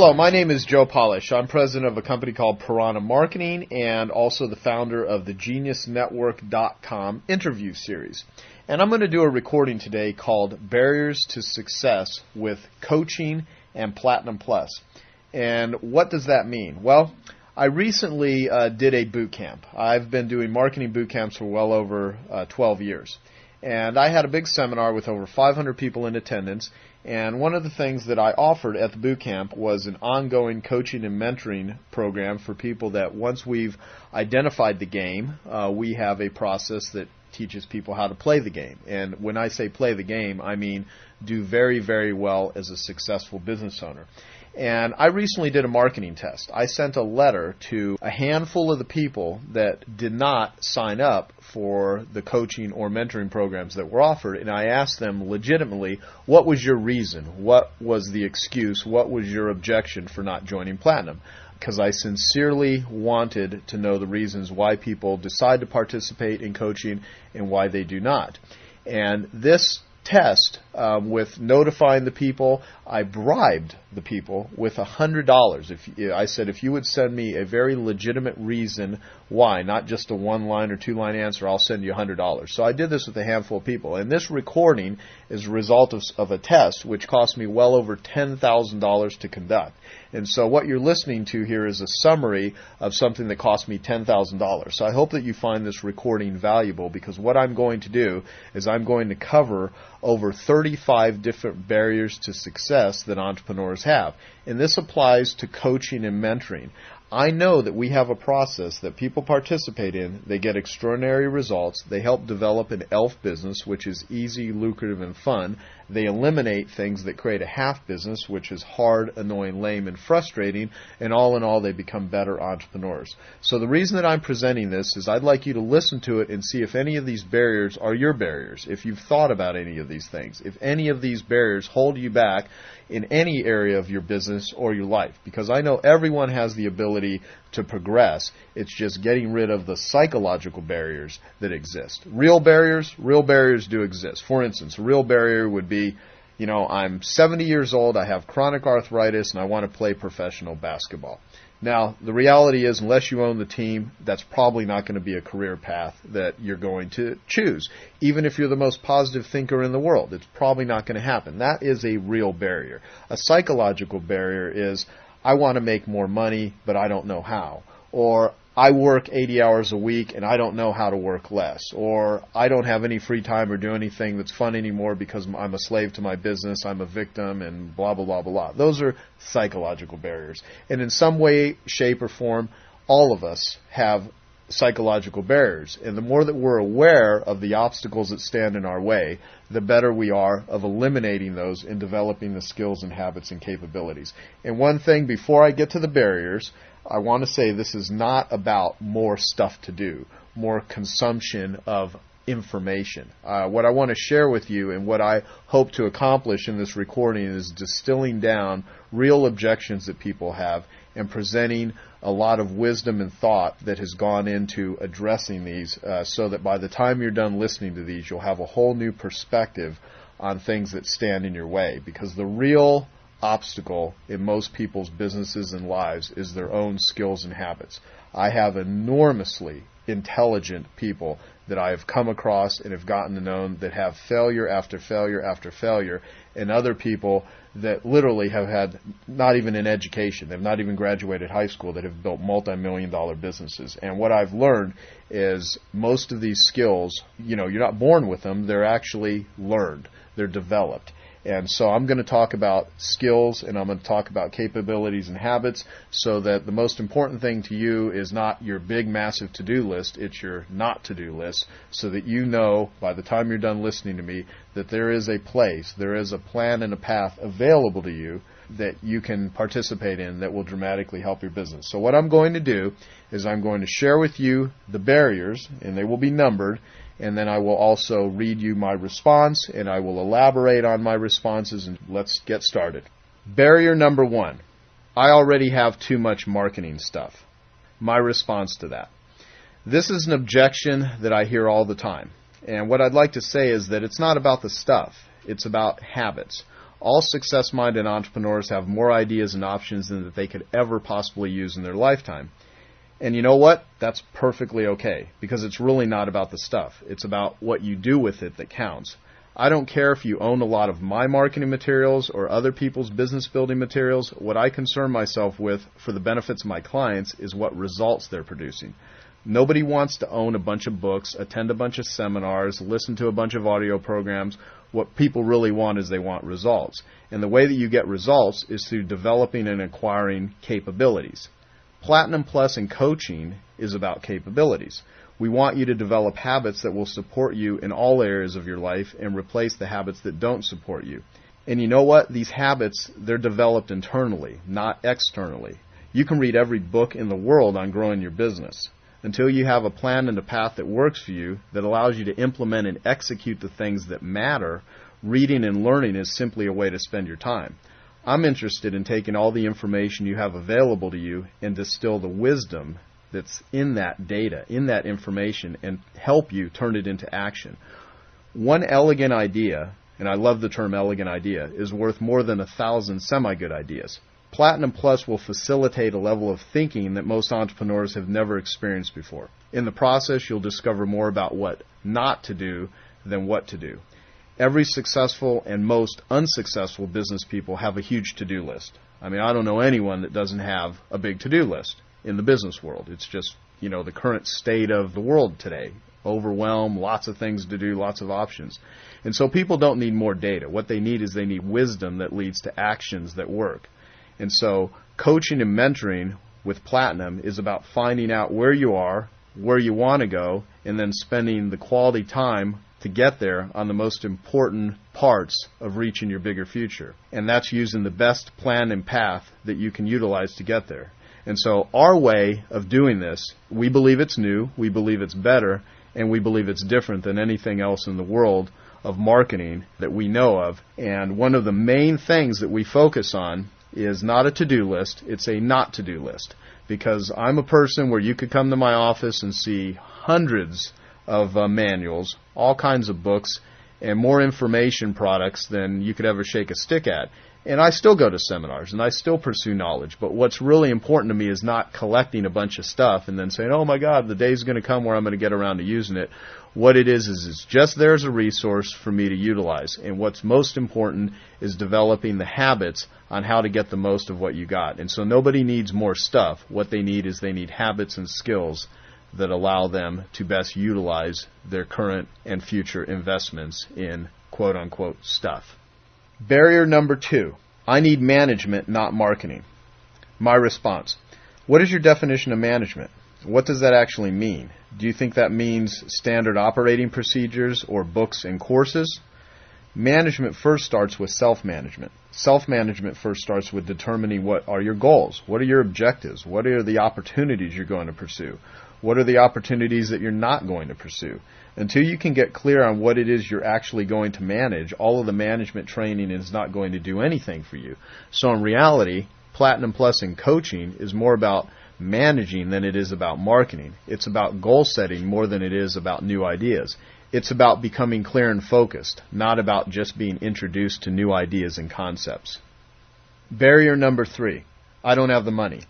Hello, my name is Joe Polish. I'm president of a company called Piranha Marketing and also the founder of the GeniusNetwork.com interview series. And I'm going to do a recording today called Barriers to Success with Coaching and Platinum Plus. And what does that mean? Well, I recently did a boot camp. I've been doing marketing boot camps for well over 12 years. And I had a big seminar with over 500 people in attendance. And one of the things that I offered at the boot camp was an ongoing coaching and mentoring program for people that once we've identified the game, we have a process that teaches people how to play the game. And when I say play the game, I mean do very, very well as a successful business owner. And I recently did a marketing test. I sent a letter to a handful of the people that did not sign up for the coaching or mentoring programs that were offered, and I asked them legitimately, what was your reason? What was the excuse? What was your objection for not joining Platinum? Because I sincerely wanted to know the reasons why people decide to participate in coaching and why they do not. And this test with notifying the people, I bribed the people with $100. I said, if you would send me a very legitimate reason why, not just a one-line or two-line answer, I'll send you $100. So I did this with a handful of people. And this recording is a result of a test which cost me well over $10,000 to conduct. And so what you're listening to here is a summary of something that cost me $10,000. So I hope that you find this recording valuable, because what I'm going to do is I'm going to cover over 35 different barriers to success that entrepreneurs have. And this applies to coaching and mentoring. I know that we have a process that people participate in. They get extraordinary results. They help develop an ELF business, which is easy, lucrative, and fun. They eliminate things that create a half business, which is hard, annoying, lame, and frustrating. And all in all, they become better entrepreneurs. So the reason that I'm presenting this is I'd like you to listen to it and see if any of these barriers are your barriers, if you've thought about any of these things, if any of these barriers hold you back in any area of your business or your life. Because I know everyone has the ability to progress. It's just getting rid of the psychological barriers that exist. Real barriers do exist. For instance, a real barrier would be, I'm 70 years old, I have chronic arthritis, and I want to play professional basketball. Now, the reality is, unless you own the team, that's probably not going to be a career path that you're going to choose. Even if you're the most positive thinker in the world, it's probably not going to happen. That is a real barrier. A psychological barrier is, I want to make more money, but I don't know how. Or, I work 80 hours a week and I don't know how to work less. Or, I don't have any free time or do anything that's fun anymore because I'm a slave to my business, I'm a victim, and blah, blah, blah, blah, blah. Those are psychological barriers. And in some way, shape, or form, all of us have psychological barriers. And the more that we're aware of the obstacles that stand in our way, the better we are of eliminating those and developing the skills and habits and capabilities. And one thing before I get to the barriers, I want to say this is not about more stuff to do, more consumption of information. What I want to share with you and what I hope to accomplish in this recording is distilling down real objections that people have and presenting a lot of wisdom and thought that has gone into addressing these so that by the time you're done listening to these, you'll have a whole new perspective on things that stand in your way. Because the real obstacle in most people's businesses and lives is their own skills and habits. I have enormously intelligent people that I have come across and have gotten to know that have failure after failure after failure, and other people that literally have had not even an education, they've not even graduated high school, that have built multi-million-dollar businesses. And what I've learned is most of these skills, you're not born with them, they're actually learned, they're developed. And so I'm going to talk about skills and I'm going to talk about capabilities and habits, so that the most important thing to you is not your big, massive to-do list, it's your not to-do list, so that you know by the time you're done listening to me that there is a place, there is a plan and a path available to you that you can participate in that will dramatically help your business. So what I'm going to do is I'm going to share with you the barriers, and they will be numbered, and then I will also read you my response, and I will elaborate on my responses, and let's get started. Barrier number 1. I already have too much marketing stuff. My response to that. This is an objection that I hear all the time. And what I'd like to say is that it's not about the stuff. It's about habits. All success-minded entrepreneurs have more ideas and options than that they could ever possibly use in their lifetime. And you know what? That's perfectly okay, because it's really not about the stuff. It's about what you do with it that counts. I don't care if you own a lot of my marketing materials or other people's business building materials. What I concern myself with for the benefits of my clients is what results they're producing. Nobody wants to own a bunch of books, attend a bunch of seminars, listen to a bunch of audio programs. What people really want is they want results. And the way that you get results is through developing and acquiring capabilities. Platinum Plus in coaching is about capabilities. We want you to develop habits that will support you in all areas of your life and replace the habits that don't support you. And you know what? These habits, they're developed internally, not externally. You can read every book in the world on growing your business. Until you have a plan and a path that works for you, that allows you to implement and execute the things that matter, reading and learning is simply a way to spend your time. I'm interested in taking all the information you have available to you and distill the wisdom that's in that data, in that information, and help you turn it into action. One elegant idea, and I love the term elegant idea, is worth more than 1,000 semi-good ideas. Platinum Plus will facilitate a level of thinking that most entrepreneurs have never experienced before. In the process, you'll discover more about what not to do than what to do. Every successful and most unsuccessful business people have a huge to-do list. I mean, I don't know anyone that doesn't have a big to-do list in the business world. It's just, the current state of the world today. Overwhelmed, lots of things to do, lots of options. And so people don't need more data. What they need is they need wisdom that leads to actions that work. And so coaching and mentoring with Platinum is about finding out where you are, where you want to go, and then spending the quality time to get there on the most important parts of reaching your bigger future. And that's using the best plan and path that you can utilize to get there. And so our way of doing this, we believe it's new, we believe it's better, and we believe it's different than anything else in the world of marketing that we know of. And one of the main things that we focus on is not a to-do list, it's a not-to-do list. Because I'm a person where you could come to my office and see hundreds of manuals, all kinds of books, and more information products than you could ever shake a stick at. And I still go to seminars, and I still pursue knowledge. But what's really important to me is not collecting a bunch of stuff and then saying, oh my God, the day's going to come where I'm going to get around to using it. What it is it's just there as a resource for me to utilize. And what's most important is developing the habits on how to get the most of what you got. And so nobody needs more stuff. What they need is they need habits and skills that allow them to best utilize their current and future investments in quote-unquote stuff. Barrier number 2, I need management, not marketing. My response, what is your definition of management? What does that actually mean? Do you think that means standard operating procedures or books and courses? Management first starts with self-management. Self-management first starts with determining what are your goals, what are your objectives, what are the opportunities you're going to pursue, what are the opportunities that you're not going to pursue. Until you can get clear on what it is you're actually going to manage, all of the management training is not going to do anything for you. So in reality, Platinum Plus in coaching is more about managing than it is about marketing. It's about goal setting more than it is about new ideas. It's about becoming clear and focused, not about just being introduced to new ideas and concepts. Barrier number 3, I don't have the money.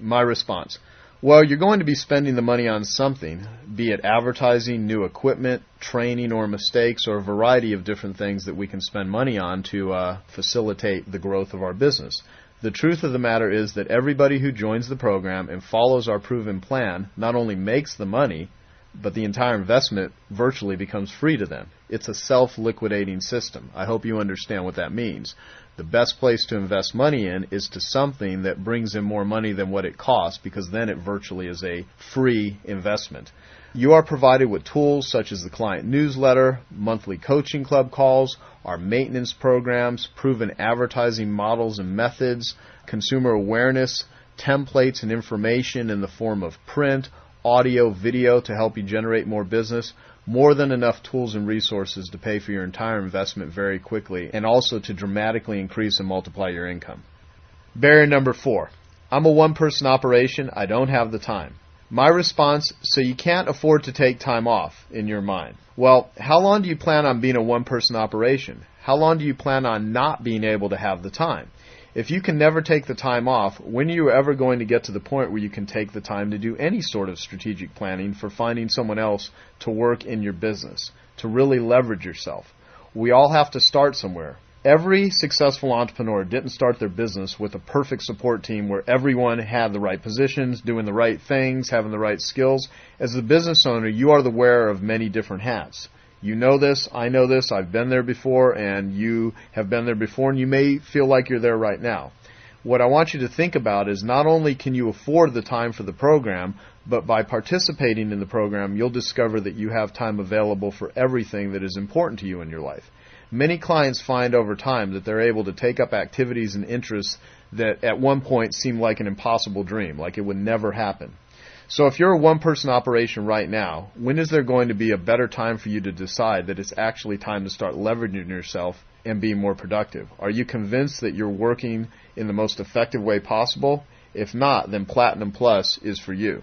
My response, well, you're going to be spending the money on something, be it advertising, new equipment, training, or mistakes, or a variety of different things that we can spend money on to facilitate the growth of our business. The truth of the matter is that everybody who joins the program and follows our proven plan not only makes the money, but the entire investment virtually becomes free to them. It's a self-liquidating system. I hope you understand what that means. The best place to invest money in is to something that brings in more money than what it costs, because then it virtually is a free investment. You are provided with tools such as the client newsletter, monthly coaching club calls, our maintenance programs, proven advertising models and methods, consumer awareness, templates and information in the form of print, audio, video to help you generate more business, more than enough tools and resources to pay for your entire investment very quickly and also to dramatically increase and multiply your income. Barrier number 4, I'm a one-person operation, I don't have the time. My response, so you can't afford to take time off in your mind. Well, how long do you plan on being a one-person operation? How long do you plan on not being able to have the time? If you can never take the time off, when are you ever going to get to the point where you can take the time to do any sort of strategic planning for finding someone else to work in your business, to really leverage yourself? We all have to start somewhere. Every successful entrepreneur didn't start their business with a perfect support team where everyone had the right positions, doing the right things, having the right skills. As a business owner, you are the wearer of many different hats. You know this, I know this, I've been there before, and you have been there before, and you may feel like you're there right now. What I want you to think about is not only can you afford the time for the program, but by participating in the program, you'll discover that you have time available for everything that is important to you in your life. Many clients find over time that they're able to take up activities and interests that at one point seemed like an impossible dream, like it would never happen. So if you're a one-person operation right now, when is there going to be a better time for you to decide that it's actually time to start leveraging yourself and being more productive? Are you convinced that you're working in the most effective way possible? If not, then Platinum Plus is for you.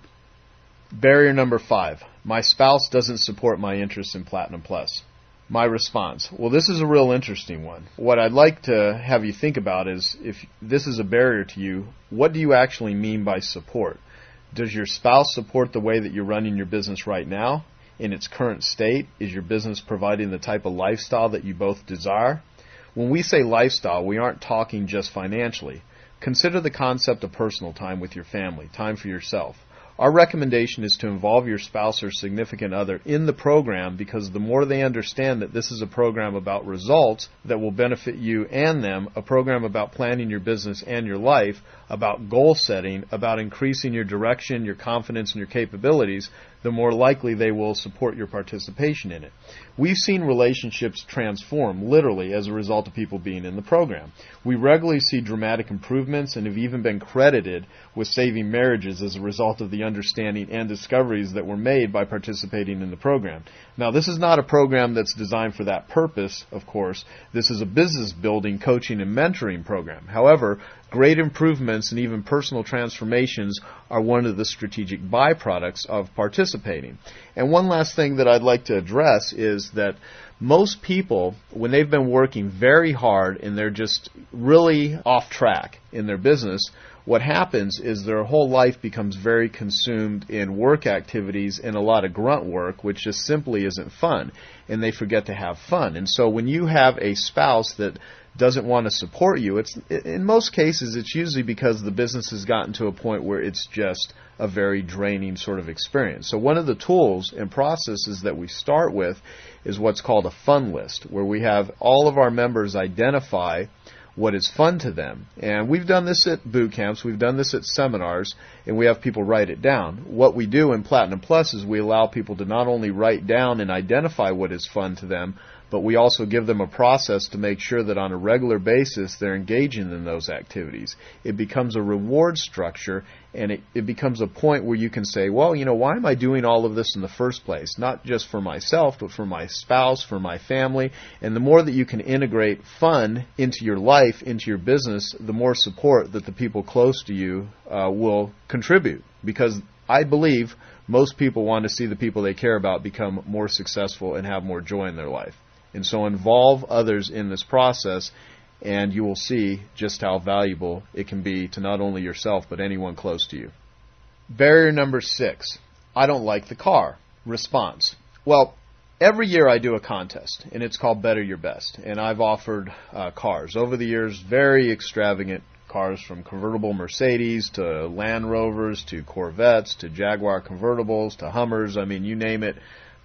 Barrier number 5. My spouse doesn't support my interest in Platinum Plus. My response, well, this is a real interesting one. What I'd like to have you think about is, if this is a barrier to you, what do you actually mean by support? Does your spouse support the way that you're running your business right now? In its current state, is your business providing the type of lifestyle that you both desire? When we say lifestyle, we aren't talking just financially. Consider the concept of personal time with your family, time for yourself. Our recommendation is to involve your spouse or significant other in the program, because the more they understand that this is a program about results that will benefit you and them, a program about planning your business and your life, about goal setting, about increasing your direction, your confidence, and your capabilities, the more likely they will support your participation in it. We've seen relationships transform literally as a result of people being in the program. We regularly see dramatic improvements and have even been credited with saving marriages as a result of the understanding and discoveries that were made by participating in the program. Now, this is not a program that's designed for that purpose, of course. This is a business building, coaching, and mentoring program. However, great improvements and even personal transformations are one of the strategic byproducts of participating. And one last thing that I'd like to address is that most people, when they've been working very hard and they're just really off track in their business, what happens is their whole life becomes very consumed in work activities and a lot of grunt work, which just simply isn't fun, and they forget to have fun. And so when you have a spouse that doesn't want to support you, in most cases it's usually because the business has gotten to a point where it's just a very draining sort of experience. So one of the tools and processes that we start with is what's called a fun list, where we have all of our members identify what is fun to them. And we've done this at boot camps, we've done this at seminars, and we have people write it down. What we do in Platinum Plus is we allow people to not only write down and identify what is fun to them, but we also give them a process to make sure that on a regular basis they're engaging in those activities. It becomes a reward structure, and it becomes a point where you can say, well, why am I doing all of this in the first place? Not just for myself, but for my spouse, for my family. And the more that you can integrate fun into your life, into your business, the more support that the people close to you will contribute. Because I believe most people want to see the people they care about become more successful and have more joy in their life. And so involve others in this process, and you will see just how valuable it can be to not only yourself, but anyone close to you. Barrier number 6, I don't like the car. Response. Well, every year I do a contest, and it's called Better Your Best. And I've offered cars. Over the years, very extravagant cars, from convertible Mercedes to Land Rovers to Corvettes to Jaguar convertibles to Hummers. I mean, you name it.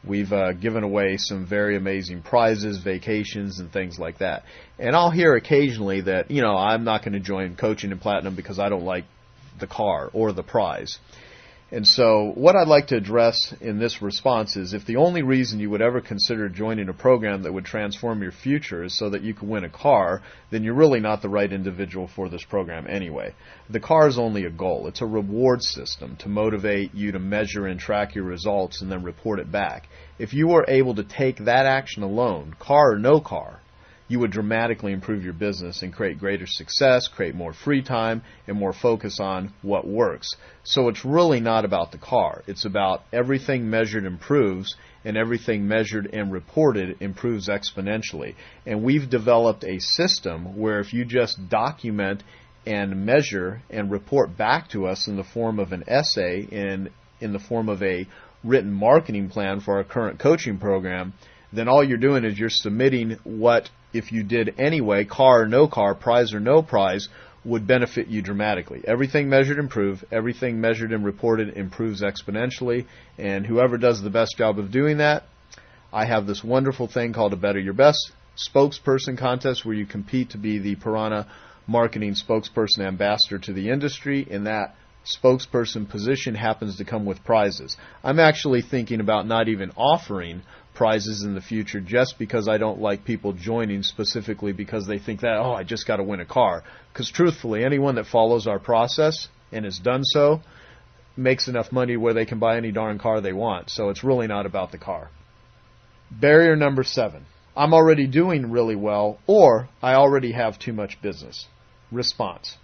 We've given away some very amazing prizes, vacations, and things like that. And I'll hear occasionally that, I'm not going to join coaching in Platinum because I don't like the car or the prize. And so what I'd like to address in this response is, if the only reason you would ever consider joining a program that would transform your future is so that you can win a car, then you're really not the right individual for this program anyway. The car is only a goal. It's a reward system to motivate you to measure and track your results and then report it back. If you are able to take that action alone, car or no car, you would dramatically improve your business and create greater success, create more free time, and more focus on what works. So it's really not about the car. It's about everything measured improves, and everything measured and reported improves exponentially. And we've developed a system where if you just document and measure and report back to us in the form of an essay, in the form of a written marketing plan for our current coaching program, then all you're doing is you're submitting what, if you did anyway, car or no car, prize or no prize, would benefit you dramatically. Everything measured improve, everything measured and reported improves exponentially, and whoever does the best job of doing that, I have this wonderful thing called a Better Your Best spokesperson contest where you compete to be the Piranha Marketing spokesperson ambassador to the industry, and that spokesperson position happens to come with prizes. I'm actually thinking about not even offering prizes in the future just because I don't like people joining specifically because they think that, oh, I just got to win a car. Because truthfully, anyone that follows our process and has done so makes enough money where they can buy any darn car they want. So it's really not about the car. Barrier number 7. I'm already doing really well, or I already have too much business. Response.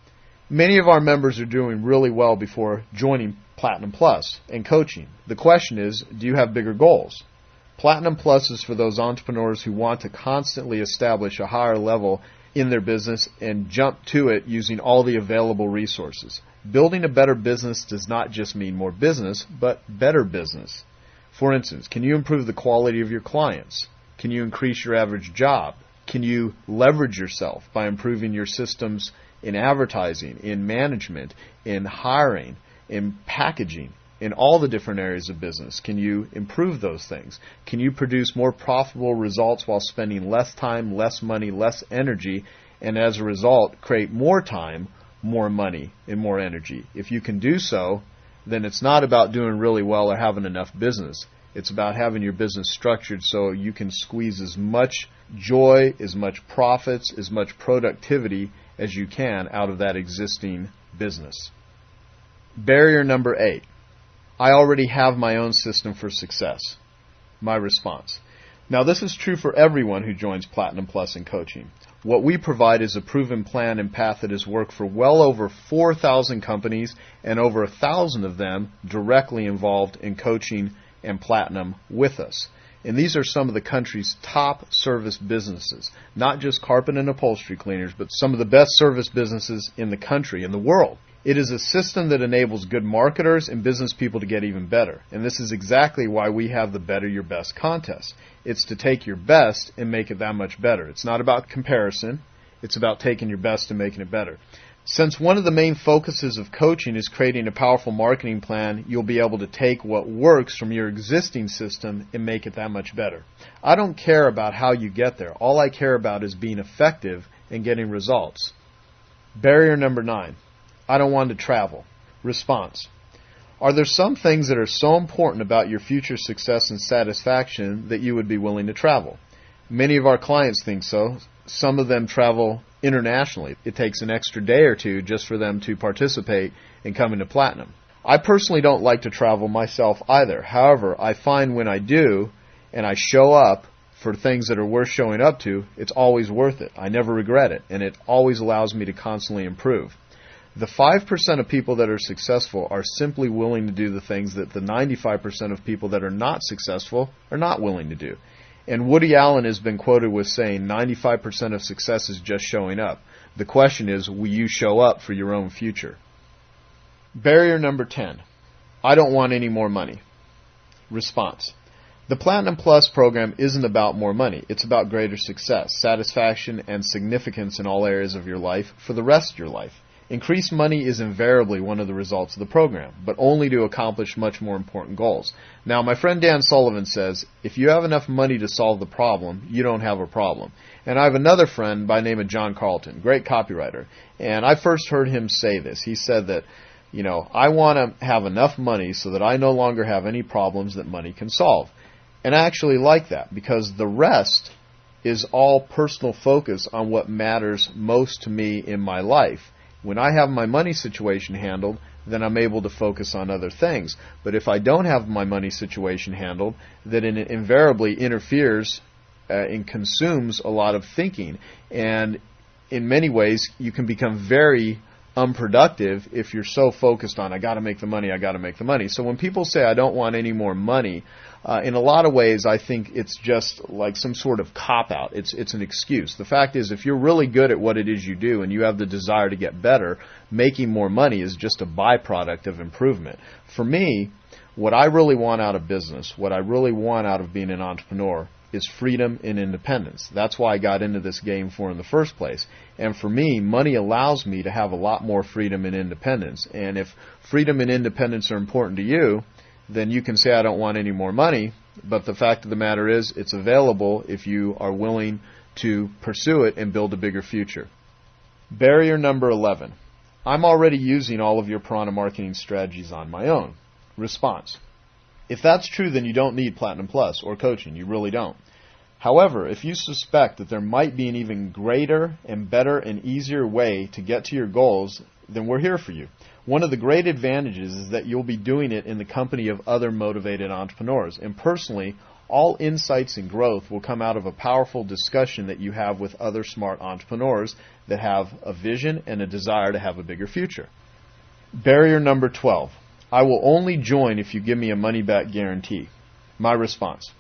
Many of our members are doing really well before joining Platinum Plus and coaching. The question is, do you have bigger goals? Platinum Plus is for those entrepreneurs who want to constantly establish a higher level in their business and jump to it using all the available resources. Building a better business does not just mean more business, but better business. For instance, can you improve the quality of your clients? Can you increase your average job? Can you leverage yourself by improving your systems in advertising, in management, in hiring, in packaging, in all the different areas of business? Can you improve those things? Can you produce more profitable results while spending less time, less money, less energy, and as a result create more time, more money, and more energy? If you can do so, then it's not about doing really well or having enough business. It's about having your business structured so you can squeeze as much joy, as much profits, as much productivity as you can out of that existing business. Barrier number 8. I already have my own system for success. My response. Now, this is true for everyone who joins Platinum Plus in coaching. What we provide is a proven plan and path that has worked for well over 4,000 companies and over 1,000 of them directly involved in coaching and Platinum with us. And these are some of the country's top service businesses, not just carpet and upholstery cleaners, but some of the best service businesses in the country, in the world. It is a system that enables good marketers and business people to get even better. And this is exactly why we have the Better Your Best contest. It's to take your best and make it that much better. It's not about comparison. It's about taking your best and making it better. Since one of the main focuses of coaching is creating a powerful marketing plan, you'll be able to take what works from your existing system and make it that much better. I don't care about how you get there. All I care about is being effective and getting results. Barrier number 9. I don't want to travel. Response. Are there some things that are so important about your future success and satisfaction that you would be willing to travel? Many of our clients think so. Some of them travel internationally. It takes an extra day or two just for them to participate in coming to Platinum. I personally don't like to travel myself either. However, I find when I do and I show up for things that are worth showing up to, it's always worth it. I never regret it, and it always allows me to constantly improve. The 5% of people that are successful are simply willing to do the things that the 95% of people that are not successful are not willing to do. And Woody Allen has been quoted with saying 95% of success is just showing up. The question is, will you show up for your own future? Barrier number 10. I don't want any more money. Response. The Platinum Plus program isn't about more money. It's about greater success, satisfaction, and significance in all areas of your life for the rest of your life. Increased money is invariably one of the results of the program, but only to accomplish much more important goals. Now, my friend Dan Sullivan says, if you have enough money to solve the problem, you don't have a problem. And I have another friend by the name of John Carlton, great copywriter, and I first heard him say this. He said that, I want to have enough money so that I no longer have any problems that money can solve. And I actually like that, because the rest is all personal focus on what matters most to me in my life. When I have my money situation handled, then I'm able to focus on other things. But if I don't have my money situation handled, then it invariably interferes and consumes a lot of thinking. And in many ways, you can become very unproductive if you're so focused on, I got to make the money, I got to make the money. So when people say, I don't want any more money, in a lot of ways, I think it's just like some sort of cop-out. It's an excuse. The fact is, if you're really good at what it is you do and you have the desire to get better, making more money is just a byproduct of improvement. For me, what I really want out of business, what I really want out of being an entrepreneur, is freedom and independence. That's why I got into this game in the first place. And for me, money allows me to have a lot more freedom and independence. And if freedom and independence are important to you, then you can say, I don't want any more money. But the fact of the matter is, it's available if you are willing to pursue it and build a bigger future. Barrier number 11. I'm already using all of your Piranha marketing strategies on my own. Response. If that's true, then you don't need Platinum Plus or coaching. You really don't. However, if you suspect that there might be an even greater and better and easier way to get to your goals, then we're here for you. One of the great advantages is that you'll be doing it in the company of other motivated entrepreneurs. And personally, all insights and growth will come out of a powerful discussion that you have with other smart entrepreneurs that have a vision and a desire to have a bigger future. Barrier number 12. I will only join if you give me a money-back guarantee. My response.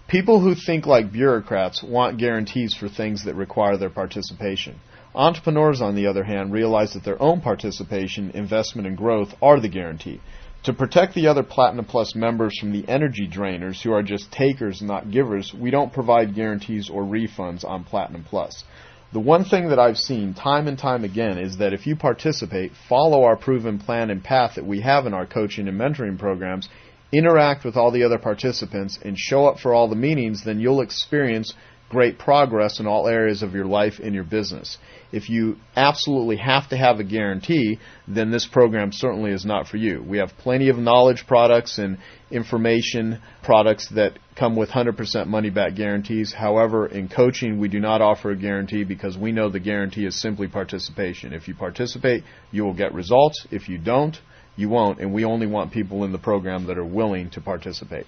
People who think like bureaucrats want guarantees for things that require their participation. Entrepreneurs, on the other hand, realize that their own participation, investment, and growth are the guarantee. To protect the other Platinum Plus members from the energy drainers who are just takers, not givers, we don't provide guarantees or refunds on Platinum Plus. The one thing that I've seen time and time again is that if you participate, follow our proven plan and path that we have in our coaching and mentoring programs, interact with all the other participants, and show up for all the meetings, then you'll experience great progress in all areas of your life and your business. If you absolutely have to have a guarantee, then this program certainly is not for you. We have plenty of knowledge products and information products that come with 100% money-back guarantees. However, in coaching, we do not offer a guarantee because we know the guarantee is simply participation. If you participate, you will get results. If you don't, you won't, and we only want people in the program that are willing to participate.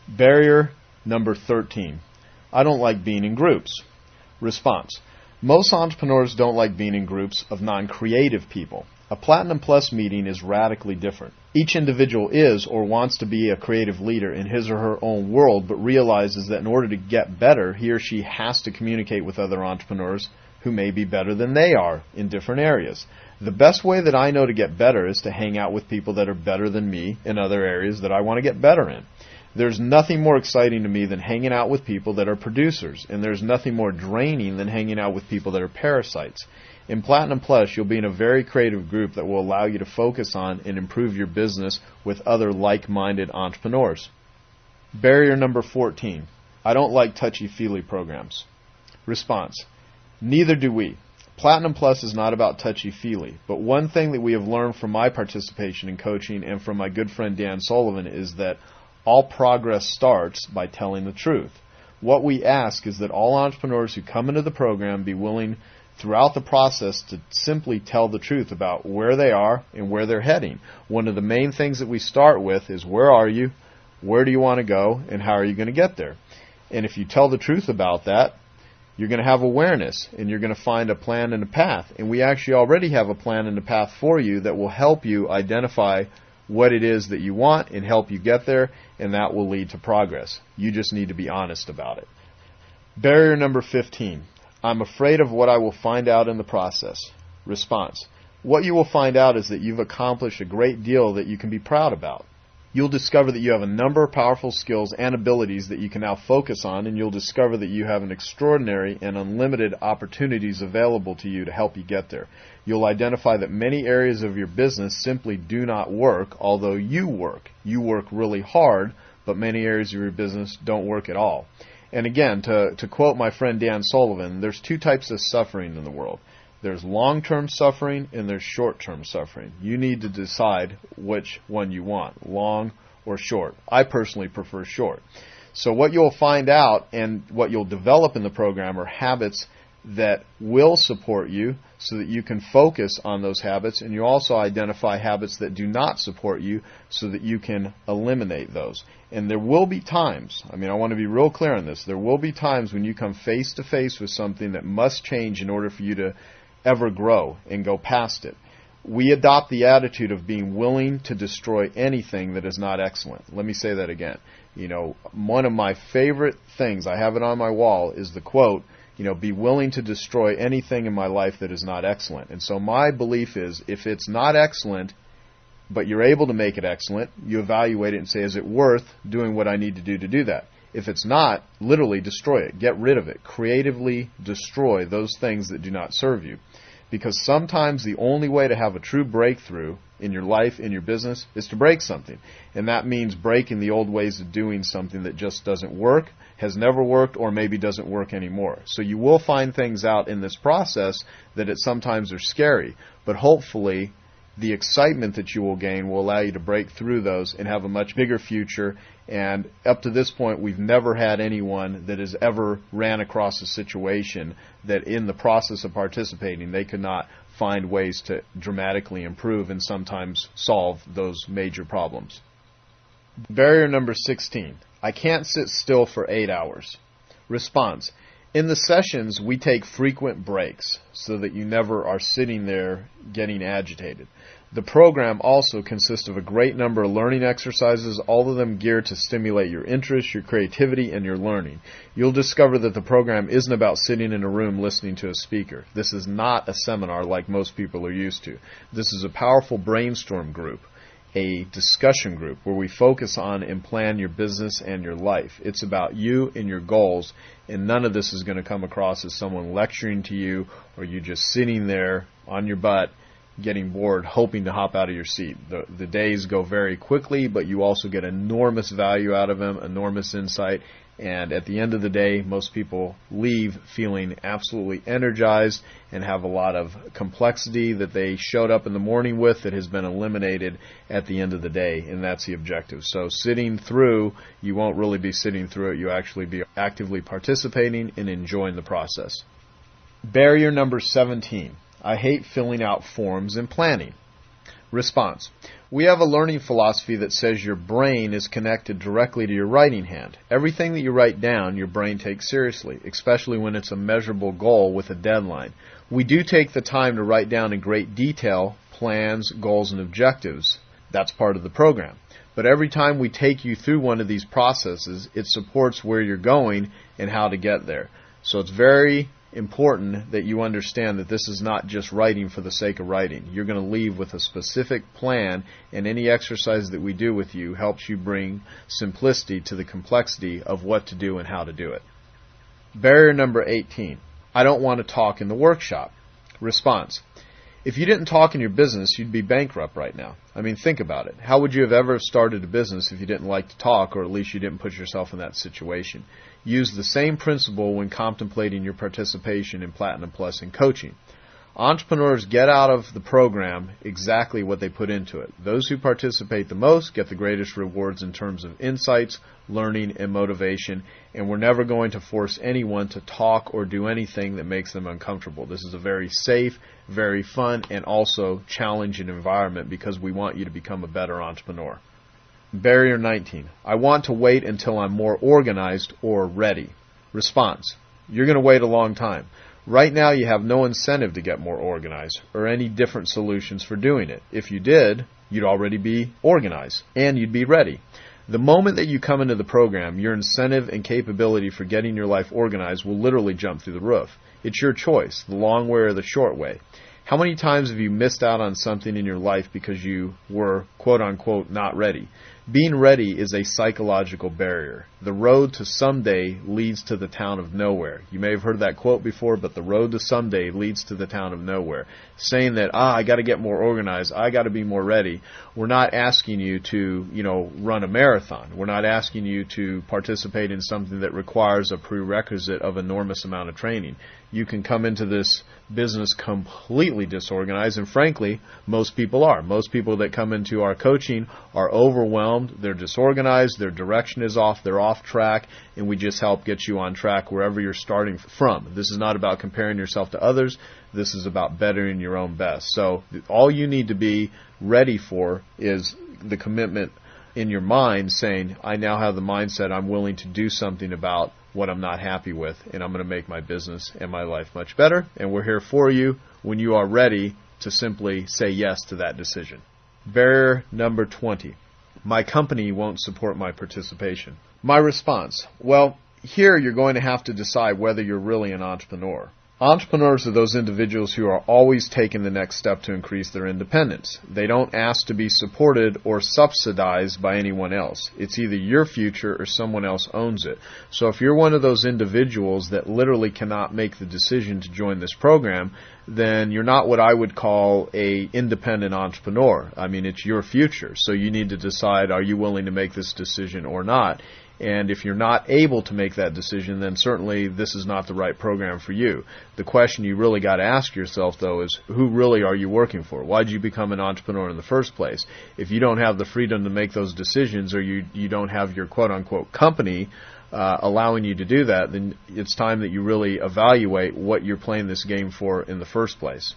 Barrier number 13. I don't like being in groups. Response. Most entrepreneurs don't like being in groups of non-creative people. A Platinum Plus meeting is radically different. Each individual is or wants to be a creative leader in his or her own world, but realizes that in order to get better, he or she has to communicate with other entrepreneurs who may be better than they are in different areas. The best way that I know to get better is to hang out with people that are better than me in other areas that I want to get better in. There's nothing more exciting to me than hanging out with people that are producers, and there's nothing more draining than hanging out with people that are parasites. In Platinum Plus, you'll be in a very creative group that will allow you to focus on and improve your business with other like-minded entrepreneurs. Barrier number 14. I don't like touchy-feely programs. Response. Neither do we. Platinum Plus is not about touchy-feely, but one thing that we have learned from my participation in coaching and from my good friend Dan Sullivan is that all progress starts by telling the truth. What we ask is that all entrepreneurs who come into the program be willing throughout the process to simply tell the truth about where they are and where they're heading. One of the main things that we start with is where are you, where do you want to go, and how are you going to get there? And if you tell the truth about that, you're going to have awareness, and you're going to find a plan and a path. And we actually already have a plan and a path for you that will help you identify what it is that you want and help you get there, and that will lead to progress. You just need to be honest about it. Barrier number 15. I'm afraid of what I will find out in the process. Response. What you will find out is that you've accomplished a great deal that you can be proud about. You'll discover that you have a number of powerful skills and abilities that you can now focus on, and you'll discover that you have an extraordinary and unlimited opportunities available to you to help you get there. You'll identify that many areas of your business simply do not work, although you work. You work really hard, but many areas of your business don't work at all. And again, to quote my friend Dan Sullivan, there's two types of suffering in the world. There's long-term suffering and there's short-term suffering. You need to decide which one you want, long or short. I personally prefer short. So what you'll find out and what you'll develop in the program are habits that will support you so that you can focus on those habits, and you also identify habits that do not support you so that you can eliminate those. And there will be times, I want to be real clear on this, there will be times when you come face to face with something that must change in order for you to ever grow and go past it. We adopt the attitude of being willing to destroy anything that is not excellent. Let me say that again. One of my favorite things, I have it on my wall, is the quote, be willing to destroy anything in my life that is not excellent. And so my belief is, if it's not excellent, but you're able to make it excellent, you evaluate it and say, is it worth doing what I need to do that? If it's not, literally destroy it. Get rid of it. Creatively destroy those things that do not serve you. Because sometimes the only way to have a true breakthrough in your life, in your business, is to break something. And that means breaking the old ways of doing something that just doesn't work, has never worked, or maybe doesn't work anymore. So you will find things out in this process that sometimes are scary. But hopefully the excitement that you will gain will allow you to break through those and have a much bigger future. And up to this point, we've never had anyone that has ever ran across a situation that in the process of participating, they could not find ways to dramatically improve and sometimes solve those major problems. Barrier number 16. I can't sit still for 8 hours. Response. In the sessions, we take frequent breaks so that you never are sitting there getting agitated. The program also consists of a great number of learning exercises, all of them geared to stimulate your interest, your creativity, and your learning. You'll discover that the program isn't about sitting in a room listening to a speaker. This is not a seminar like most people are used to. This is a powerful brainstorm group, a discussion group where we focus on and plan your business and your life. It's about you and your goals, and none of this is going to come across as someone lecturing to you or you just sitting there on your butt getting bored, hoping to hop out of your seat. The days go very quickly, but you also get enormous value out of them, enormous insight, and at the end of the day, most people leave feeling absolutely energized and have a lot of complexity that they showed up in the morning with that has been eliminated at the end of the day, and that's the objective. So sitting through, you won't really be sitting through it, you actually be actively participating and enjoying the process. Barrier number 17. I hate filling out forms and planning. Response. We have a learning philosophy that says your brain is connected directly to your writing hand. Everything that you write down, your brain takes seriously, especially when it's a measurable goal with a deadline. We do take the time to write down in great detail plans, goals, and objectives. That's part of the program. But every time we take you through one of these processes, it supports where you're going and how to get there. So it's very important that you understand that this is not just writing for the sake of writing. You're going to leave with a specific plan, and any exercise that we do with you helps you bring simplicity to the complexity of what to do and how to do it. Barrier number 18. I don't want to talk in the workshop. Response. If you didn't talk in your business, you'd be bankrupt right now. Think about it. How would you have ever started a business if you didn't like to talk, or at least you didn't put yourself in that situation? Use the same principle when contemplating your participation in Platinum Plus and coaching. Entrepreneurs get out of the program exactly what they put into it. Those who participate the most get the greatest rewards in terms of insights, learning, and motivation, and we're never going to force anyone to talk or do anything that makes them uncomfortable. This is a very safe, very fun, and also challenging environment because we want you to become a better entrepreneur. Barrier 19. I want to wait until I'm more organized or ready. Response. You're going to wait a long time. Right now you have no incentive to get more organized or any different solutions for doing it. If you did, you'd already be organized and you'd be ready. The moment that you come into the program, your incentive and capability for getting your life organized will literally jump through the roof. It's your choice, the long way or the short way. How many times have you missed out on something in your life because you were, quote unquote, not ready? Being ready is a psychological barrier. The road to someday leads to the town of nowhere. You may have heard that quote before, but the road to someday leads to the town of nowhere. Saying that, I got to get more organized, I got to be more ready. We're not asking you to, run a marathon. We're not asking you to participate in something that requires a prerequisite of enormous amount of training. You can come into this business completely disorganized, and frankly, most people are. Most people that come into our coaching are overwhelmed overwhelmed, they're disorganized, their direction is off, they're off track, and we just help get you on track wherever you're starting from. This is not about comparing yourself to others. This is about bettering your own best. So all you need to be ready for is the commitment in your mind saying, I now have the mindset I'm willing to do something about what I'm not happy with, and I'm going to make my business and my life much better. And we're here for you when you are ready to simply say yes to that decision. Barrier number 20. My company won't support my participation. My response, well, here you're going to have to decide whether you're really an entrepreneur. Entrepreneurs are those individuals who are always taking the next step to increase their independence. They don't ask to be supported or subsidized by anyone else. It's either your future or someone else owns it. So if you're one of those individuals that literally cannot make the decision to join this program, then you're not what I would call a independent entrepreneur. I mean, it's your future. So you need to decide, are you willing to make this decision or not? And if you're not able to make that decision, then certainly this is not the right program for you. The question you really got to ask yourself, though, is who really are you working for? Why did you become an entrepreneur in the first place? If you don't have the freedom to make those decisions, or you don't have your quote-unquote company allowing you to do that, then it's time that you really evaluate what you're playing this game for in the first place.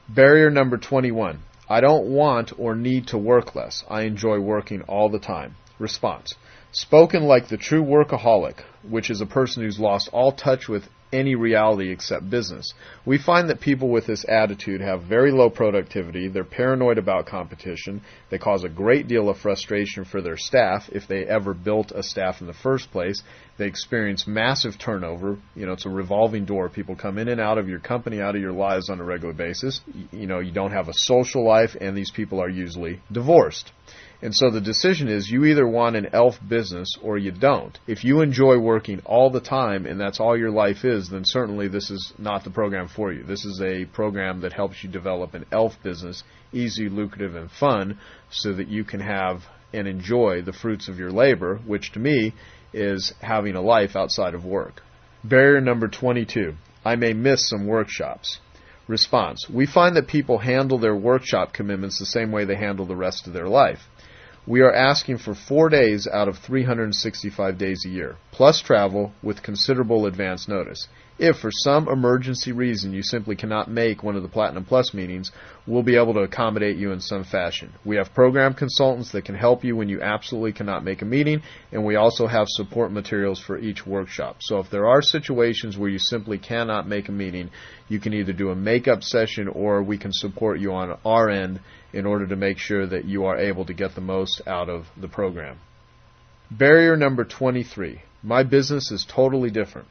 Barrier number 21. I don't want or need to work less. I enjoy working all the time. Response. Spoken like the true workaholic, which is a person who's lost all touch with any reality except business. We find that people with this attitude have very low productivity, they're paranoid about competition, they cause a great deal of frustration for their staff if they ever built a staff in the first place, they experience massive turnover, it's a revolving door, people come in and out of your company, out of your lives on a regular basis, you don't have a social life, and these people are usually divorced. And so the decision is you either want an elf business or you don't. If you enjoy working all the time and that's all your life is, then certainly this is not the program for you. This is a program that helps you develop an elf business, easy, lucrative, and fun, so that you can have and enjoy the fruits of your labor, which to me is having a life outside of work. Barrier number 22. I may miss some workshops. Response. We find that people handle their workshop commitments the same way they handle the rest of their life. We are asking for 4 days out of 365 days a year, plus travel with considerable advance notice. If for some emergency reason you simply cannot make one of the Platinum Plus meetings, we'll be able to accommodate you in some fashion. We have program consultants that can help you when you absolutely cannot make a meeting, and we also have support materials for each workshop. So if there are situations where you simply cannot make a meeting, you can either do a make-up session or we can support you on our end in order to make sure that you are able to get the most out of the program. Barrier number 23. My business is totally different.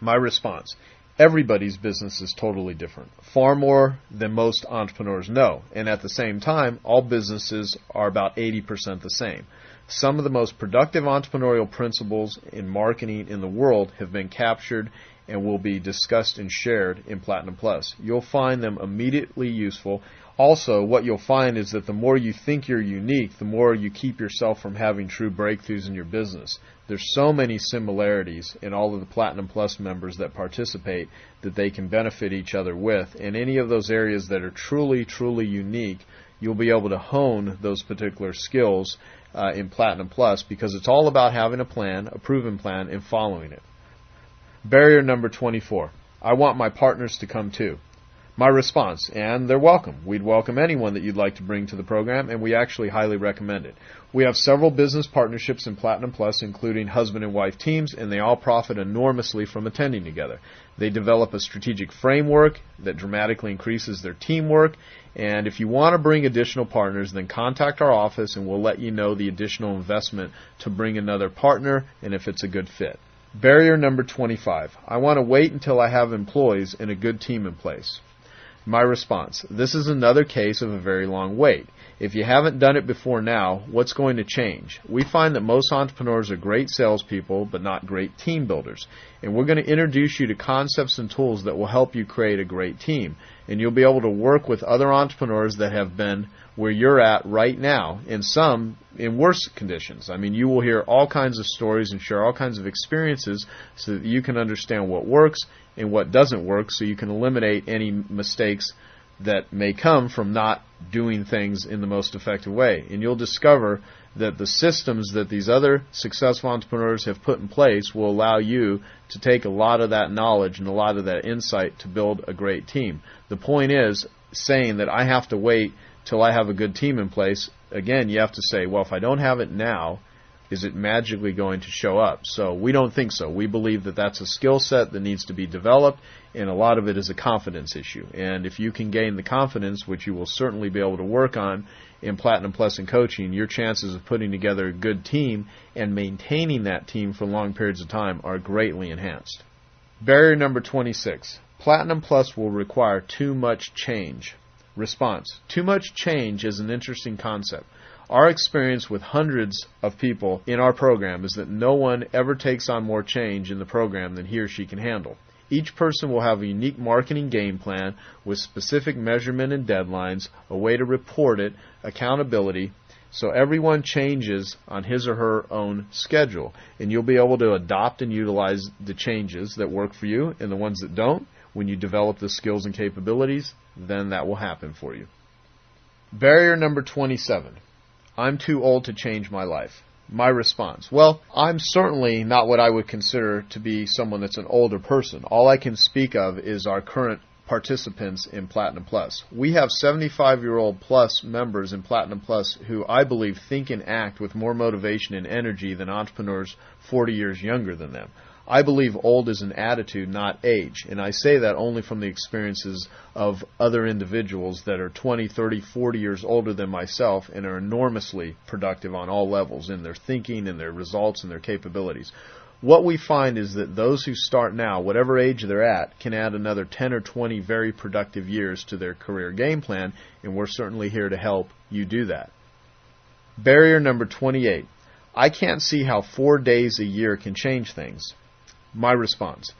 My response. Everybody's business is totally different, far more than most entrepreneurs know, and at the same time, all businesses are about 80% the same. Some of the most productive entrepreneurial principles in marketing in the world have been captured and will be discussed and shared in Platinum Plus. You'll find them immediately useful. Also, what you'll find is that the more you think you're unique, the more you keep yourself from having true breakthroughs in your business. There's so many similarities in all of the Platinum Plus members that participate that they can benefit each other with. And any of those areas that are truly, truly unique, you'll be able to hone those particular skills in Platinum Plus, because it's all about having a plan, a proven plan, and following it. Barrier number 24. I want my partners to come too. My response, and they're welcome. We'd welcome anyone that you'd like to bring to the program, and we actually highly recommend it. We have several business partnerships in Platinum Plus, including husband and wife teams, and they all profit enormously from attending together. They develop a strategic framework that dramatically increases their teamwork, and if you want to bring additional partners, then contact our office and we'll let you know the additional investment to bring another partner and if it's a good fit. Barrier number 25. I want to wait until I have employees and a good team in place. My response, this is another case of a very long wait. If you haven't done it before now, what's going to change? We find that most entrepreneurs are great salespeople, but not great team builders. And we're going to introduce you to concepts and tools that will help you create a great team. And you'll be able to work with other entrepreneurs that have been where you're at right now, and some in worse conditions. I mean, you will hear all kinds of stories and share all kinds of experiences so that you can understand what works and what doesn't work, so you can eliminate any mistakes that may come from not doing things in the most effective way. And you'll discover that the systems that these other successful entrepreneurs have put in place will allow you to take a lot of that knowledge and a lot of that insight to build a great team. The point is, saying that I have to wait till I have a good team in place, again, you have to say, well, if I don't have it now, is it magically going to show up? So we don't think so. We believe that that's a skill set that needs to be developed, and a lot of it is a confidence issue. And if you can gain the confidence, which you will certainly be able to work on in Platinum Plus and coaching, your chances of putting together a good team and maintaining that team for long periods of time are greatly enhanced. Barrier number 26. Platinum Plus will require too much change. Response. Too much change is an interesting concept. Our experience with hundreds of people in our program is that no one ever takes on more change in the program than he or she can handle. Each person will have a unique marketing game plan with specific measurement and deadlines, a way to report it, accountability, so everyone changes on his or her own schedule. And you'll be able to adopt and utilize the changes that work for you, and the ones that don't, when you develop the skills and capabilities, then that will happen for you. Barrier number 27. I'm too old to change my life. My response. Well, I'm certainly not what I would consider to be someone that's an older person. All I can speak of is our current participants in Platinum Plus. We have 75-year-old plus members in Platinum Plus who I believe think and act with more motivation and energy than entrepreneurs 40 years younger than them. I believe old is an attitude, not age. And I say that only from the experiences of other individuals that are 20, 30, 40 years older than myself and are enormously productive on all levels in their thinking and their results and their capabilities. What we find is that those who start now, whatever age they're at, can add another 10 or 20 very productive years to their career game plan, and we're certainly here to help you do that. Barrier number 28. I can't see how 4 days a year can change things. My response.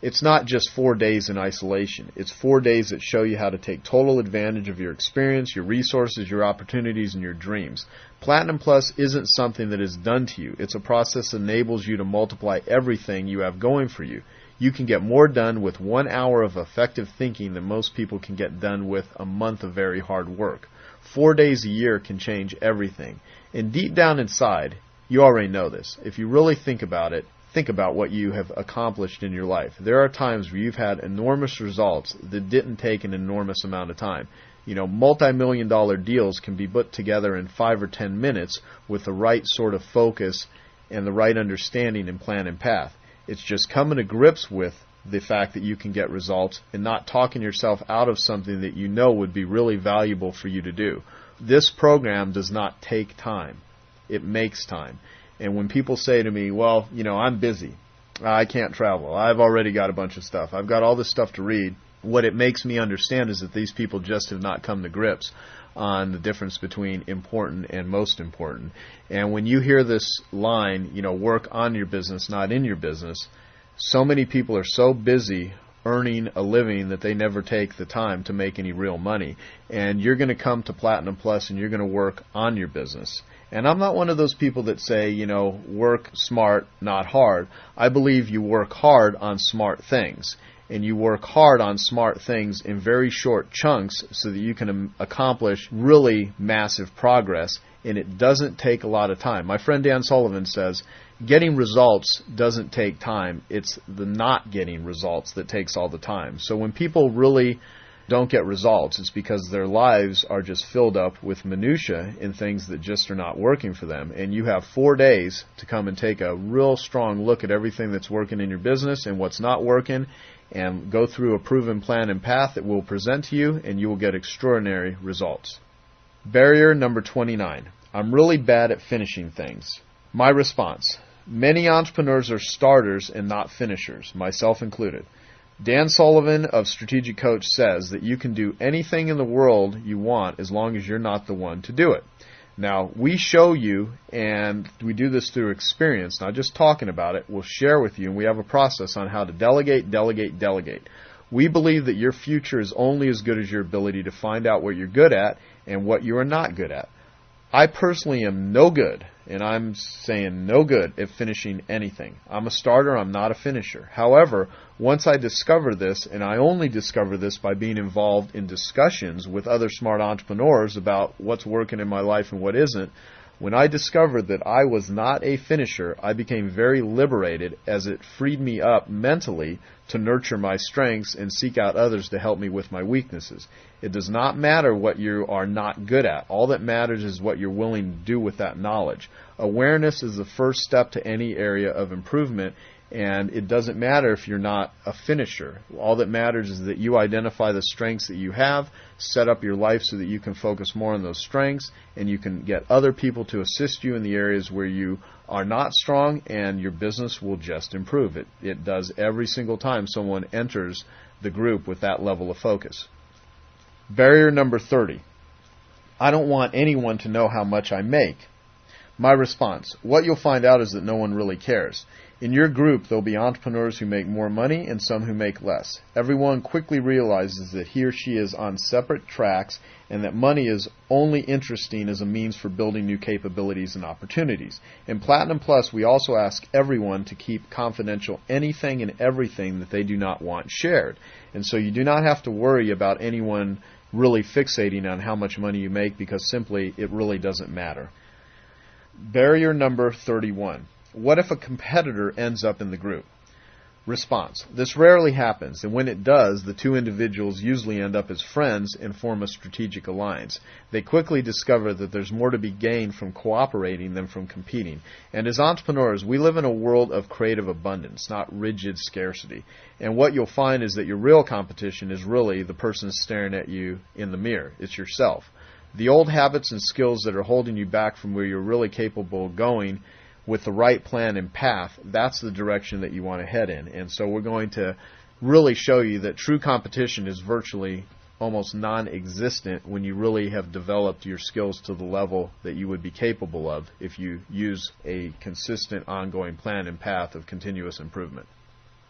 It's not just 4 days in isolation. It's 4 days that show you how to take total advantage of your experience, your resources, your opportunities, and your dreams. Platinum Plus isn't something that is done to you. It's a process that enables you to multiply everything you have going for you. You can get more done with 1 hour of effective thinking than most people can get done with a month of very hard work. 4 days a year can change everything. And deep down inside, you already know this. If you really think about it, think about what you have accomplished in your life. There are times where you've had enormous results that didn't take an enormous amount of time. You know, multi-million-dollar deals can be put together in 5 or 10 minutes with the right sort of focus and the right understanding and plan and path. It's just coming to grips with the fact that you can get results and not talking yourself out of something that you know would be really valuable for you to do. This program does not take time. It makes time. And when people say to me, well, you know, I'm busy, I can't travel, I've already got a bunch of stuff, I've got all this stuff to read, what it makes me understand is that these people just have not come to grips on the difference between important and most important. And when you hear this line, you know, work on your business, not in your business, so many people are so busy earning a living that they never take the time to make any real money. And you're going to come to Platinum Plus and you're going to work on your business. And I'm not one of those people that say, you know, work smart, not hard. I believe you work hard on smart things. And you work hard on smart things in very short chunks so that you can accomplish really massive progress. And it doesn't take a lot of time. My friend Dan Sullivan says, getting results doesn't take time. It's the not getting results that takes all the time. So when people really don't get results, it's because their lives are just filled up with minutia in things that just are not working for them. And you have 4 days to come and take a real strong look at everything that's working in your business and what's not working, and go through a proven plan and path that we'll present to you, and you will get extraordinary results. Barrier number 29. I'm really bad at finishing things. My response. Many entrepreneurs are starters and not finishers, myself included. Dan Sullivan of Strategic Coach says that you can do anything in the world you want as long as you're not the one to do it. Now, we show you, and we do this through experience, not just talking about it. We'll share with you, and we have a process on how to delegate, delegate, delegate. We believe that your future is only as good as your ability to find out what you're good at and what you are not good at. I personally am no good, and I'm saying no good, at finishing anything. I'm a starter, I'm not a finisher. However, once I discover this, and I only discover this by being involved in discussions with other smart entrepreneurs about what's working in my life and what isn't, when I discovered that I was not a finisher, I became very liberated, as it freed me up mentally to nurture my strengths and seek out others to help me with my weaknesses. It does not matter what you are not good at. All that matters is what you're willing to do with that knowledge. Awareness is the first step to any area of improvement, and it doesn't matter if you're not a finisher. All that matters is that you identify the strengths that you have, set up your life so that you can focus more on those strengths, and you can get other people to assist you in the areas where you are not strong, and your business will just improve. It does every single time someone enters the group with that level of focus. Barrier number 30. I don't want anyone to know how much I make. My response: what you'll find out is that no one really cares. In your group, there'll be entrepreneurs who make more money and some who make less. Everyone quickly realizes that he or she is on separate tracks and that money is only interesting as a means for building new capabilities and opportunities. In Platinum Plus, we also ask everyone to keep confidential anything and everything that they do not want shared. And so you do not have to worry about anyone really fixating on how much money you make, because simply it really doesn't matter. Barrier number 31. What if a competitor ends up in the group? Response: this rarely happens, and when it does, the two individuals usually end up as friends and form a strategic alliance. They quickly discover that there's more to be gained from cooperating than from competing. And as entrepreneurs, we live in a world of creative abundance, not rigid scarcity. And what you'll find is that your real competition is really the person staring at you in the mirror. It's yourself. The old habits and skills that are holding you back from where you're really capable of going, with the right plan and path, that's the direction that you want to head in. And so we're going to really show you that true competition is virtually almost non-existent when you really have developed your skills to the level that you would be capable of if you use a consistent, ongoing plan and path of continuous improvement.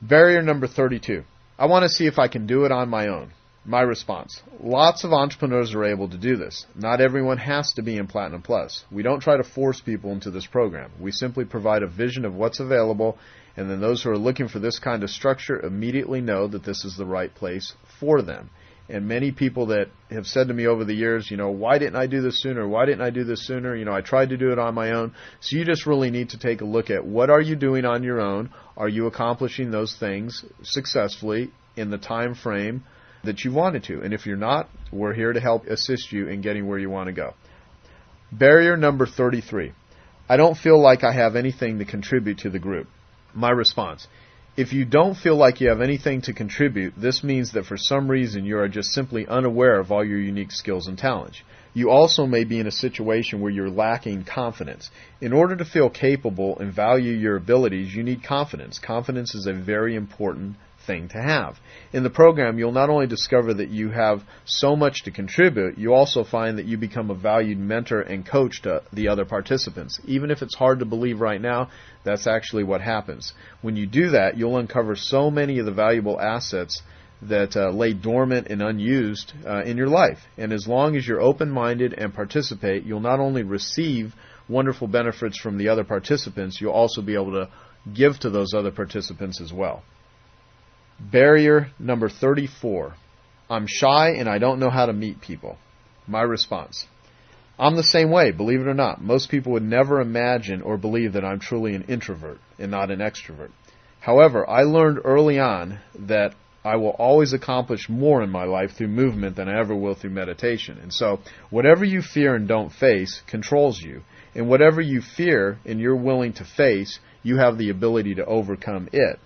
Barrier number 32. I want to see if I can do it on my own. My response: lots of entrepreneurs are able to do this. Not everyone has to be in Platinum Plus. We don't try to force people into this program. We simply provide a vision of what's available, and then those who are looking for this kind of structure immediately know that this is the right place for them. And many people that have said to me over the years, why didn't I do this sooner? Why didn't I do this sooner? I tried to do it on my own. So you just really need to take a look at what are you doing on your own? Are you accomplishing those things successfully in the time frame that you wanted to? And if you're not, we're here to help assist you in getting where you want to go. Barrier number 33. I don't feel like I have anything to contribute to the group. My response: if you don't feel like you have anything to contribute, this means that for some reason you are just simply unaware of all your unique skills and talents. You also may be in a situation where you're lacking confidence. In order to feel capable and value your abilities, you need confidence. Confidence is a very important thing to have. In the program, you'll not only discover that you have so much to contribute, you also find that you become a valued mentor and coach to the other participants. Even if it's hard to believe right now, that's actually what happens. When you do that, you'll uncover so many of the valuable assets that lay dormant and unused in your life. And as long as you're open-minded and participate, you'll not only receive wonderful benefits from the other participants, you'll also be able to give to those other participants as well. Barrier number 34. I'm shy and I don't know how to meet people. My response: I'm the same way, believe it or not. Most people would never imagine or believe that I'm truly an introvert and not an extrovert. However, I learned early on that I will always accomplish more in my life through movement than I ever will through meditation. And so, whatever you fear and don't face controls you. And whatever you fear and you're willing to face, you have the ability to overcome it.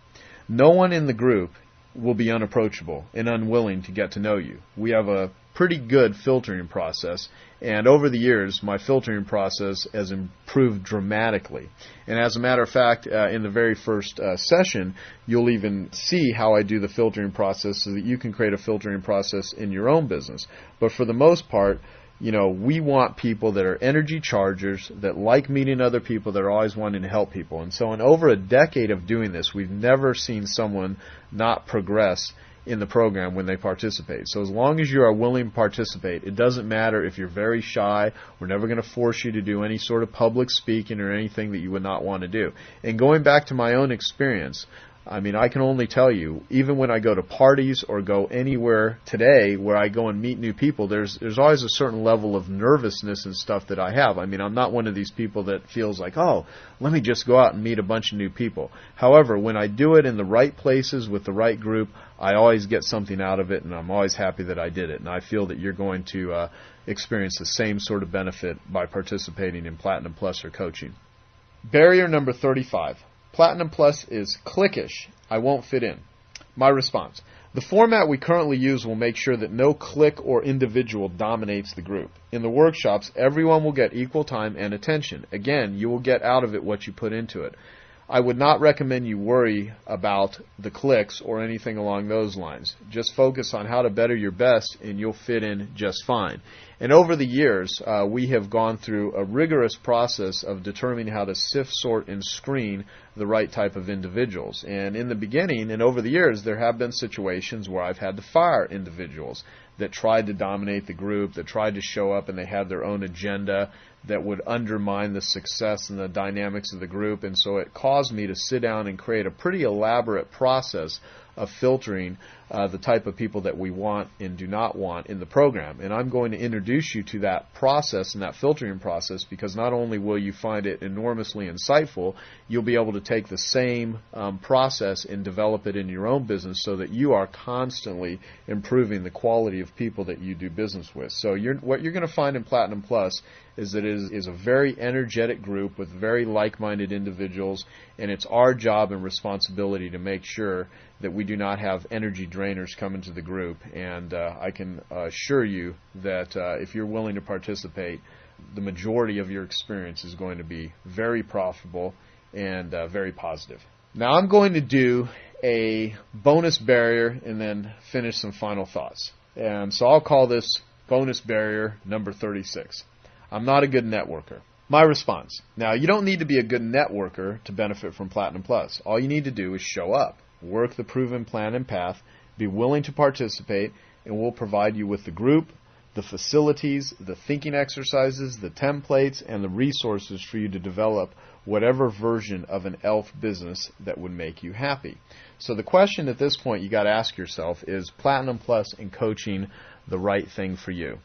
No one in the group will be unapproachable and unwilling to get to know you. We have a pretty good filtering process, and over the years, my filtering process has improved dramatically. And as a matter of fact, in the very first session, you'll even see how I do the filtering process so that you can create a filtering process in your own business. But for the most part, we want people that are energy chargers, that like meeting other people, that are always wanting to help people. And so in over a decade of doing this, we've never seen someone not progress in the program when they participate. So as long as you are willing to participate, it doesn't matter if you're very shy. We're never going to force you to do any sort of public speaking or anything that you would not want to do. And going back to my own experience, I mean, I can only tell you, even when I go to parties or go anywhere today where I go and meet new people, there's always a certain level of nervousness and stuff that I have. I mean, I'm not one of these people that feels like, oh, let me just go out and meet a bunch of new people. However, when I do it in the right places with the right group, I always get something out of it, and I'm always happy that I did it. And I feel that you're going to experience the same sort of benefit by participating in Platinum Plus or coaching. Barrier number 35. Platinum Plus is cliquish. I won't fit in. My response: the format we currently use will make sure that no clique or individual dominates the group. In the workshops, everyone will get equal time and attention. Again, you will get out of it what you put into it. I would not recommend you worry about the cliques or anything along those lines. Just focus on how to better your best and you'll fit in just fine. And over the years, we have gone through a rigorous process of determining how to sift, sort, and screen the right type of individuals. And in the beginning and over the years, there have been situations where I've had to fire individuals that tried to dominate the group, that tried to show up and they had their own agenda that would undermine the success and the dynamics of the group. And so it caused me to sit down and create a pretty elaborate process of filtering the type of people that we want and do not want in the program. And I'm going to introduce you to that process and that filtering process, because not only will you find it enormously insightful, you'll be able to take the same process and develop it in your own business so that you are constantly improving the quality of people that you do business with. So what you're going to find in Platinum Plus is that it is a very energetic group with very like-minded individuals, and it's our job and responsibility to make sure that we do not have energy drainers come into the group. And I can assure you that if you're willing to participate, the majority of your experience is going to be very profitable and very positive. Now I'm going to do a bonus barrier and then finish some final thoughts. And so I'll call this bonus barrier number 36. I'm not a good networker. My response: now, you don't need to be a good networker to benefit from Platinum Plus. All you need to do is show up, work the proven plan and path, be willing to participate, and we'll provide you with the group, the facilities, the thinking exercises, the templates, and the resources for you to develop whatever version of an ELF business that would make you happy. So the question at this point you got to ask yourself is, Platinum Plus and coaching the right thing for you?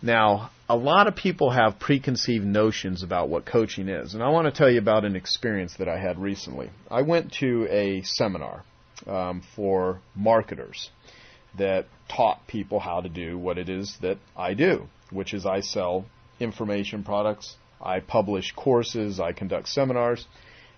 Now, a lot of people have preconceived notions about what coaching is, and I want to tell you about an experience that I had recently. I went to a seminar for marketers that taught people how to do what it is that I do, which is I sell information products, I publish courses, I conduct seminars,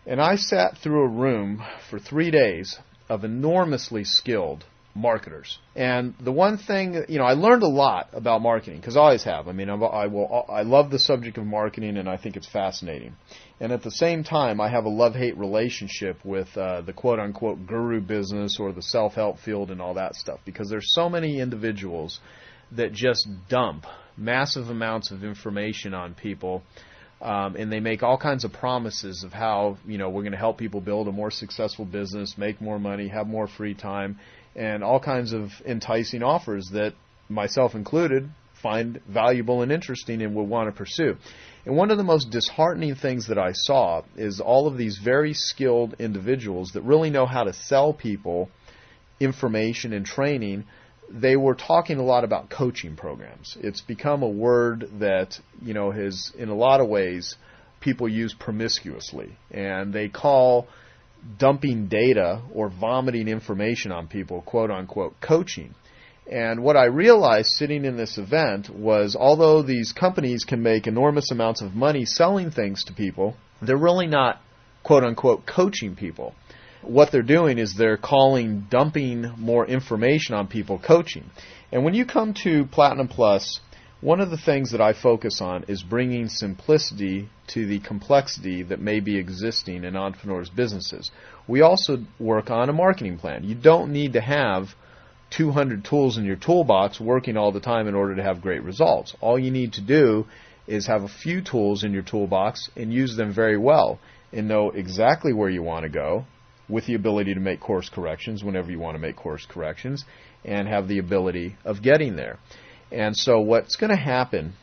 and I sat through a room for 3 days of enormously skilled marketers. And the one thing, I learned a lot about marketing, because I always have. I mean, I love the subject of marketing, and I think it's fascinating. And at the same time, I have a love-hate relationship with the quote-unquote guru business or the self-help field and all that stuff, because there's so many individuals that just dump massive amounts of information on people, and they make all kinds of promises of how, we're going to help people build a more successful business, make more money, have more free time, and all kinds of enticing offers that, myself included, find valuable and interesting and would want to pursue. And one of the most disheartening things that I saw is all of these very skilled individuals that really know how to sell people information and training. They were talking a lot about coaching programs. It's become a word that, has, in a lot of ways, people use promiscuously. And they call dumping data or vomiting information on people, quote-unquote, coaching. And what I realized sitting in this event was, although these companies can make enormous amounts of money selling things to people, they're really not, quote-unquote, coaching people. What they're doing is they're calling dumping more information on people coaching. And when you come to Platinum Plus, one of the things that I focus on is bringing simplicity to the complexity that may be existing in entrepreneurs' businesses. We also work on a marketing plan. You don't need to have 200 tools in your toolbox working all the time in order to have great results. All you need to do is have a few tools in your toolbox and use them very well and know exactly where you want to go, with the ability to make course corrections whenever you want to make course corrections, and have the ability of getting there. And so what's going to happen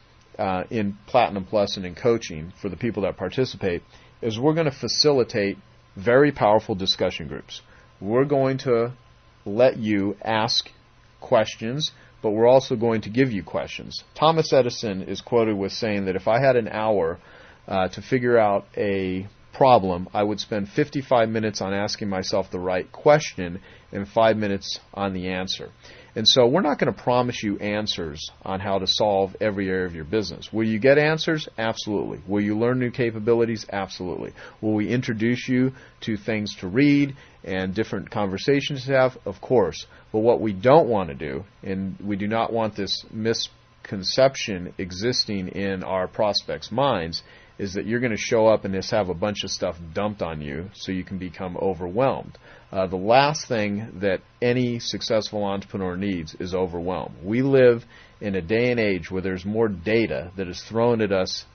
in Platinum Plus and in coaching for the people that participate is we're going to facilitate very powerful discussion groups. We're going to let you ask questions, but we're also going to give you questions. Thomas Edison is quoted with saying that if I had an hour to figure out a problem, I would spend 55 minutes on asking myself the right question and 5 minutes on the answer. And so we're not going to promise you answers on how to solve every area of your business. Will you get answers? Absolutely. Will you learn new capabilities? Absolutely. Will we introduce you to things to read and different conversations to have? Of course. But what we don't want to do, and we do not want this misconception existing in our prospects' minds, is that you're going to show up and just have a bunch of stuff dumped on you so you can become overwhelmed. The last thing that any successful entrepreneur needs is overwhelm. We live in a day and age where there's more data that is thrown at us,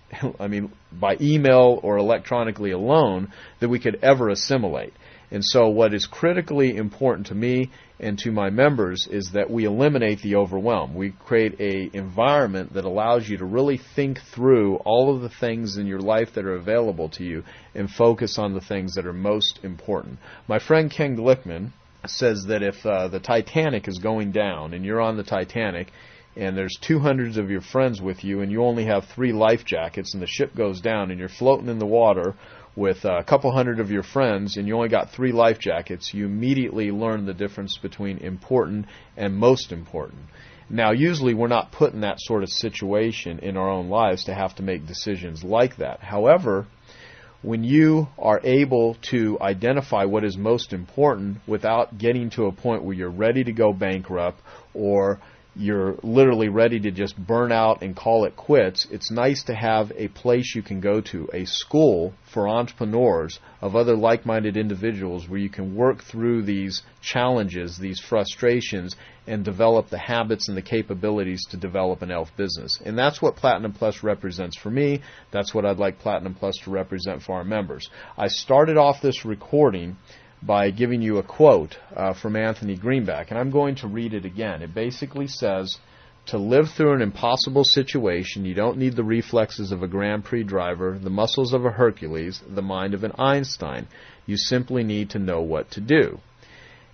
by email or electronically alone, than we could ever assimilate. And so what is critically important to me and to my members is that we eliminate the overwhelm. We create an environment that allows you to really think through all of the things in your life that are available to you and focus on the things that are most important. My friend Ken Glickman says that if the Titanic is going down and you're on the Titanic and there's 200 of your friends with you and you only have 3 life jackets and the ship goes down and you're floating in the water with a couple hundred of your friends and you only got 3 life jackets, you immediately learn the difference between important and most important. Now, usually we're not put in that sort of situation in our own lives to have to make decisions like that. However, when you are able to identify what is most important without getting to a point where you're ready to go bankrupt or you're literally ready to just burn out and call it quits, it's nice to have a place you can go to, a school for entrepreneurs of other like-minded individuals where you can work through these challenges, these frustrations, and develop the habits and the capabilities to develop an ELF business. And that's what Platinum Plus represents for me. That's what I'd like Platinum Plus to represent for our members. I started off this recording by giving you a quote from Anthony Greenback, and I'm going to read it again. It basically says, to live through an impossible situation, you don't need the reflexes of a Grand Prix driver, the muscles of a Hercules, the mind of an Einstein. You simply need to know what to do.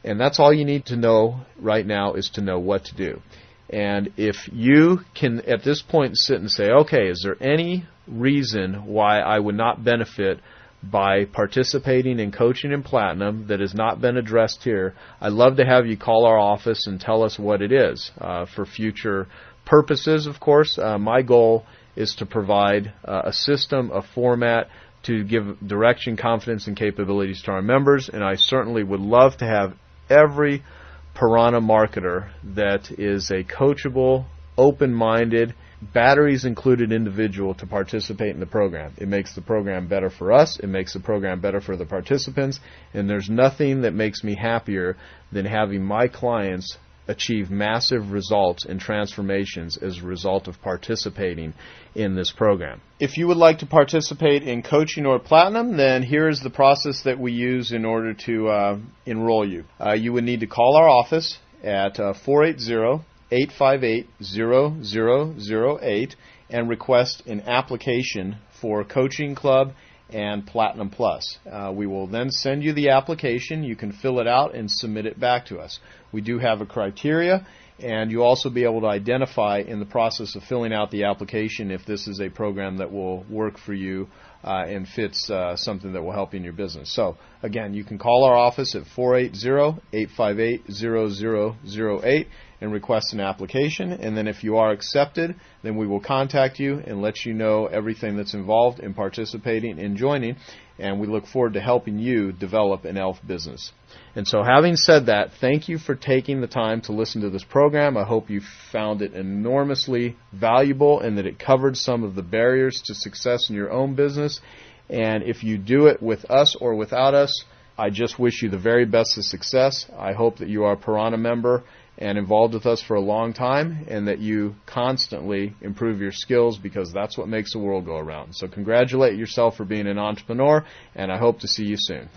And that's all you need to know right now, is to know what to do. And if you can at this point sit and say, okay, is there any reason why I would not benefit by participating in coaching in Platinum that has not been addressed here, I'd love to have you call our office and tell us what it is. For future purposes, of course, my goal is to provide a system, a format to give direction, confidence, and capabilities to our members, and I certainly would love to have every Piranha marketer that is a coachable, open-minded, batteries included individual to participate in the program. It makes the program better for us, it makes the program better for the participants, and there's nothing that makes me happier than having my clients achieve massive results and transformations as a result of participating in this program. If you would like to participate in coaching or Platinum, then here is the process that we use in order to enroll you. You would need to call our office at 480-858-0008 and request an application for Coaching Club and Platinum Plus. We will then send you the application. You can fill it out and submit it back to us. We do have a criteria, and you'll also be able to identify in the process of filling out the application if this is a program that will work for you and fits something that will help you in your business. So, again, you can call our office at 480-858-0008 and request an application, and then if you are accepted, then we will contact you and let you know everything that's involved in participating and joining, and we look forward to helping you develop an ELF business. And so, having said that, thank you for taking the time to listen to this program. I hope you found it enormously valuable and that it covered some of the barriers to success in your own business. And if you do it with us or without us, I just wish you the very best of success. I hope that you are a Piranha member and involved with us for a long time, and that you constantly improve your skills, because that's what makes the world go around. So congratulate yourself for being an entrepreneur, and I hope to see you soon.